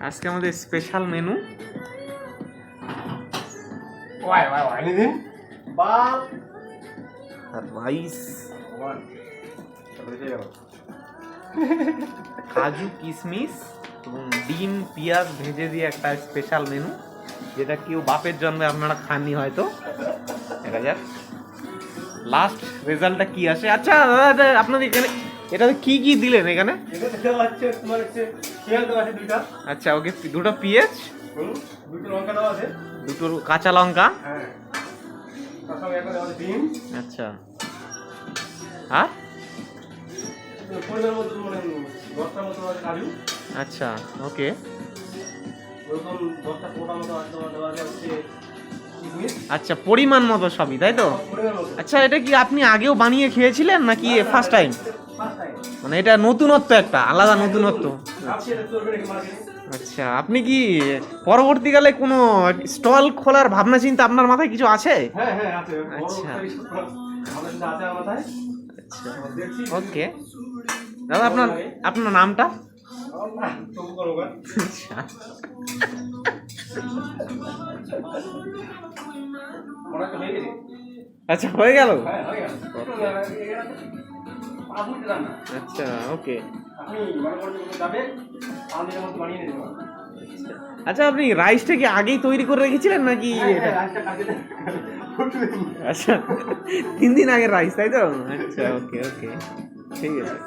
আজকে আমাদের special menu rice, কাজু কিশমিশ এবং ডিম পেঁয়াজ ভেজে দিয়ে একটা স্পেশাল মেনু, যেটা কেউ বাপের জন্মে আপনারা খাননি হয়তো। দেখা যাক লাস্ট রেজাল্টটা কি আসে। আচ্ছা দাদা, আপনাদের এখানে এটাতে কি কি দিলেন এখানে? আচ্ছা, ওকে, দুটো পেঁয়াজ, দুটো কাঁচা লঙ্কা, আচ্ছা, আর আচ্ছা, ওকে, আচ্ছা, পরিমাণ মতো সবই, তাই তো? আচ্ছা, এটা কি আপনি আগেও বানিয়ে খেয়েছিলেন নাকি ফার্স্ট টাইম? মানে এটা নতুনত্ব, একটা আলাদা নতুনত্ব। আচ্ছা, আপনি কি পরবর্তীকালে কোনো স্টল খোলার ভাবনা চিন্তা আপনার মাথায় কিছু আছে? আচ্ছা, আচ্ছা, ওকে দাদা, আপনার নামটা? আচ্ছা, হয়ে গেল। আচ্ছা, ওকে। আচ্ছা, আপনি রাইসটা কি আগেই তৈরি করে রেখেছিলেন নাকি? আচ্ছা, 3 দিন আগে রাইস, তাই তো? আচ্ছা, ওকে ওকে, ঠিক আছে।